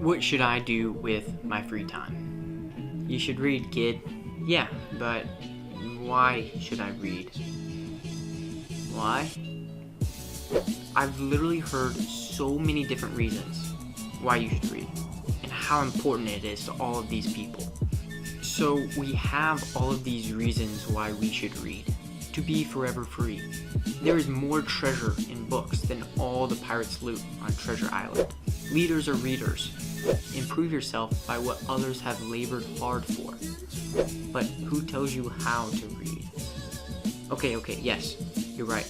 What should I do with my free time? You should read, kid. Yeah, but why should I read? Why? I've literally heard so many different reasons why you should read and how important it is to all of these people. So we have all of these reasons why we should read. To be forever free. There is more treasure in books than all the pirates' loot on Treasure Island. Leaders are readers. Improve yourself by what others have labored hard for. But who tells you how to read? Okay, yes, you're right.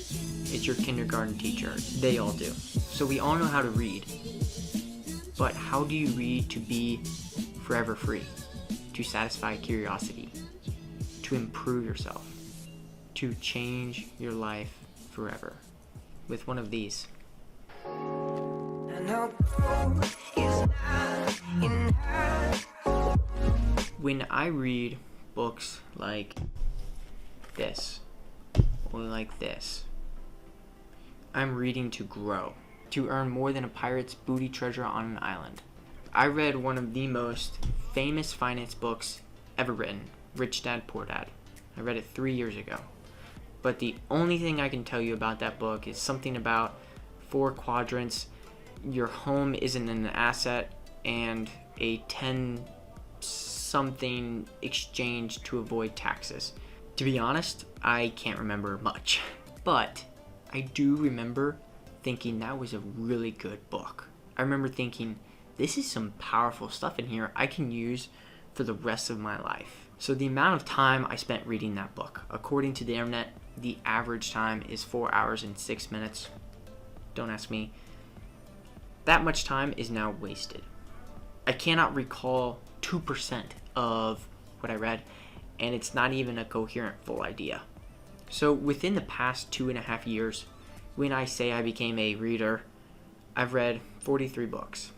It's your kindergarten teacher. They all do. So we all know how to read. But how do you read to be forever free? To satisfy curiosity? To improve yourself? To change your life forever? With one of these. When I read books like this, or like this, I'm reading to grow, to earn more than a pirate's booty treasure on an island. I read one of the most famous finance books ever written, Rich Dad, Poor Dad. I read it 3 years ago. But the only thing I can tell you about that book is something about 4 quadrants, your home isn't an asset, and a 10-something exchange to avoid taxes. To be honest, I can't remember much. But I do remember thinking that was a really good book. I remember thinking, this is some powerful stuff in here I can use for the rest of my life. So the amount of time I spent reading that book, according to the internet, the average time is 4 hours and 6 minutes. Don't ask me. That much time is now wasted. I cannot recall 2% of what I read, and it's not even a coherent full idea. So within the past 2.5 years, when I say I became a reader, I've read 43 books.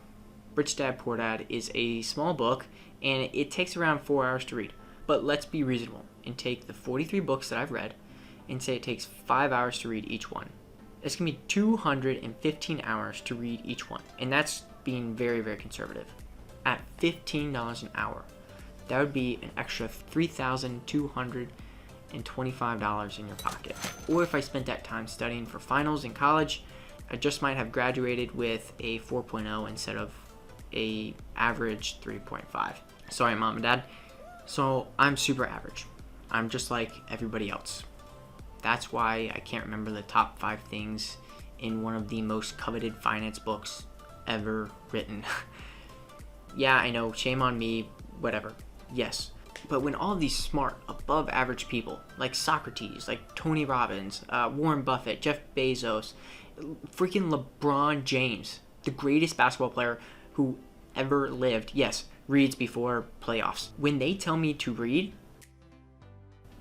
Rich Dad, Poor Dad is a small book, and it takes around 4 hours to read. But let's be reasonable and take the 43 books that I've read and say it takes 5 hours to read each one. It's going to be 215 hours to read each one. And that's being very, very conservative. At $15 an hour, that would be an extra $3,225 in your pocket. Or if I spent that time studying for finals in college, I just might have graduated with a 4.0 instead of a average 3.5. Sorry, Mom and Dad. So I'm super average. I'm just like everybody else. That's why I can't remember the top 5 things in one of the most coveted finance books ever written. Yeah, I know, shame on me, whatever. Yes. But when all of these smart, above average people, like Socrates, like Tony Robbins, Warren Buffett, Jeff Bezos, freaking LeBron James, the greatest basketball player who ever lived, yes, reads before playoffs. When they tell me to read,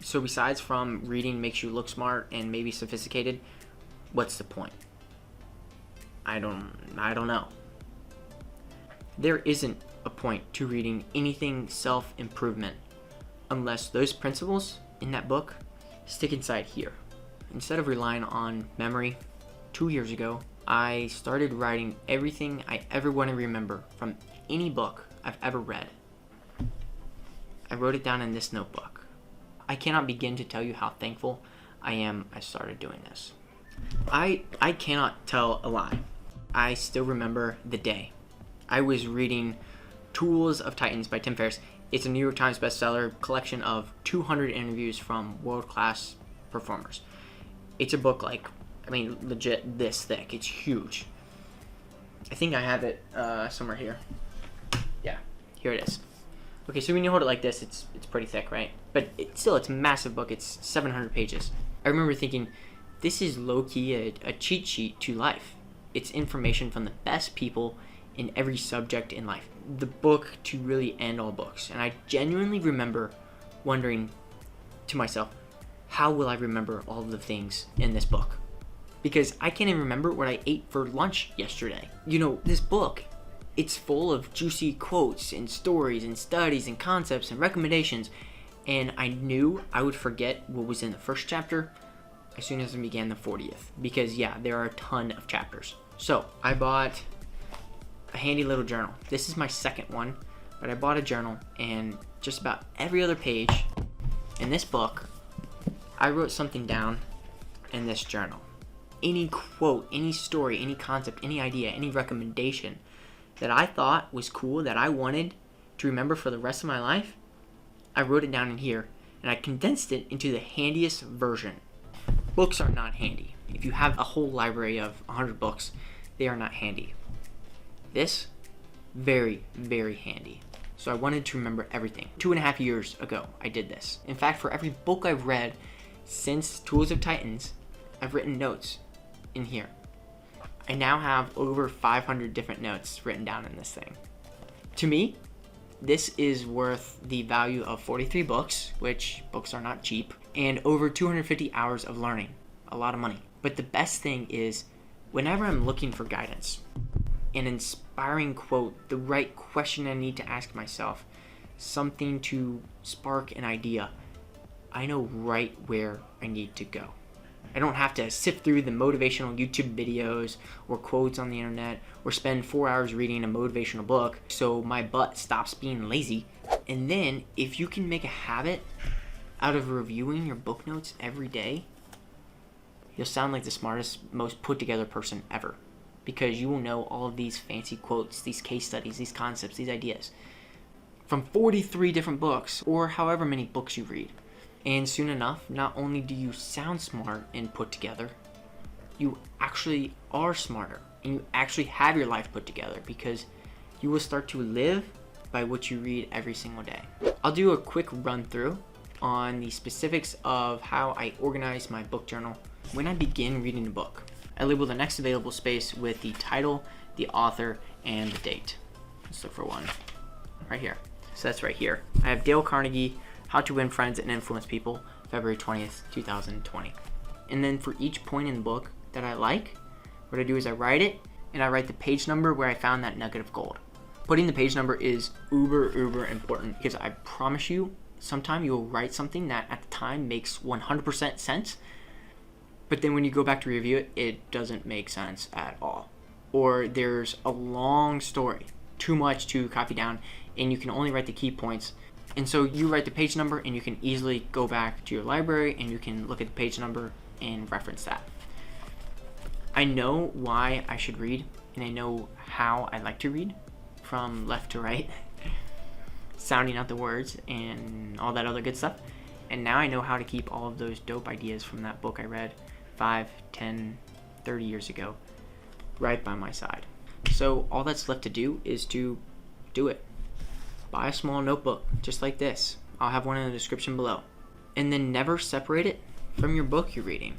so besides from reading makes you look smart and maybe sophisticated, what's the point? I don't know. There isn't a point to reading anything self-improvement unless those principles in that book stick inside here. Instead of relying on memory, 2 years ago, I started writing everything I ever want to remember from any book I've ever read. I wrote it down in this notebook. I cannot begin to tell you how thankful I am I started doing this. I cannot tell a lie. I still remember the day. I was reading Tools of Titans by Tim Ferriss. It's a New York Times bestseller, collection of 200 interviews from world-class performers. It's a book legit this thick. It's huge. I think I have it somewhere here. Yeah, here it is. Okay, so when you hold it like this, it's pretty thick, right? But it's a massive book. It's 700 pages. I remember thinking, this is low-key a cheat sheet to life. It's information from the best people in every subject in life. The book to really end all books. And I genuinely remember wondering to myself, how will I remember all of the things in this book? Because I can't even remember what I ate for lunch yesterday. You know, this book, it's full of juicy quotes and stories and studies and concepts and recommendations. And I knew I would forget what was in the first chapter as soon as I began the 40th. Because yeah, there are a ton of chapters. So I bought a handy little journal. This is my second one, but I bought a journal, and just about every other page in this book, I wrote something down in this journal. Any quote, any story, any concept, any idea, any recommendation that I thought was cool, that I wanted to remember for the rest of my life, I wrote it down in here, and I condensed it into the handiest version. Books are not handy. If you have a whole library of 100 books, they are not handy. This, very, very handy. So I wanted to remember everything. 2.5 years ago, I did this. In fact, for every book I've read since Tools of Titans, I've written notes in here. I now have over 500 different notes written down in this thing. To me, this is worth the value of 43 books, which books are not cheap, and over 250 hours of learning. A lot of money. But the best thing is, whenever I'm looking for guidance, an inspiring quote, the right question I need to ask myself, something to spark an idea, I know right where I need to go. I don't have to sift through the motivational YouTube videos or quotes on the internet or spend 4 hours reading a motivational book so my butt stops being lazy. And then, if you can make a habit out of reviewing your book notes every day, you'll sound like the smartest, most put together person ever. Because you will know all of these fancy quotes, these case studies, these concepts, these ideas from 43 different books or however many books you read. And soon enough, not only do you sound smart and put together, you actually are smarter and you actually have your life put together because you will start to live by what you read every single day. I'll do a quick run through on the specifics of how I organize my book journal when I begin reading a book. I label the next available space with the title, the author, and the date. Let's look for one right here. So that's right here. I have Dale Carnegie, How to Win Friends and Influence People, February 20th, 2020. And then for each point in the book that I like, what I do is I write it, and I write the page number where I found that nugget of gold. Putting the page number is uber important because I promise you, sometime you'll write something that at the time makes 100% sense, but then when you go back to review it, it doesn't make sense at all. Or there's a long story, too much to copy down, and you can only write the key points. And so you write the page number and you can easily go back to your library and you can look at the page number and reference that. I know why I should read, and I know how I like to read, from left to right, sounding out the words and all that other good stuff. And now I know how to keep all of those dope ideas from that book I read 5, 10, 30 years ago right by my side. So all that's left to do is to do it. Buy a small notebook just like this. I'll have one in the description below. And then never separate it from your book you're reading.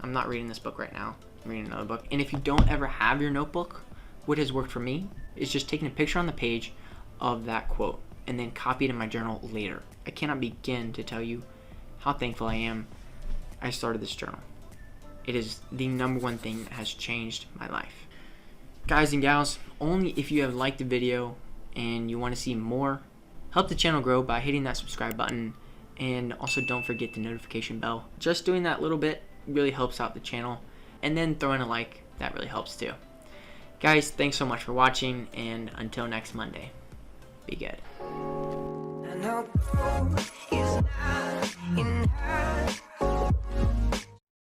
I'm not reading this book right now. I'm reading another book. And if you don't ever have your notebook, what has worked for me is just taking a picture on the page of that quote and then copy it in my journal later. I cannot begin to tell you how thankful I am I started this journal. It is the number one thing that has changed my life. Guys and gals, only if you have liked the video and you want to see more, help the channel grow by hitting that subscribe button, and also don't forget the notification bell. Just doing that little bit really helps out the channel, and then throwing a like, that really helps too. Guys, thanks so much for watching, and until next Monday, be good. I know is not enough.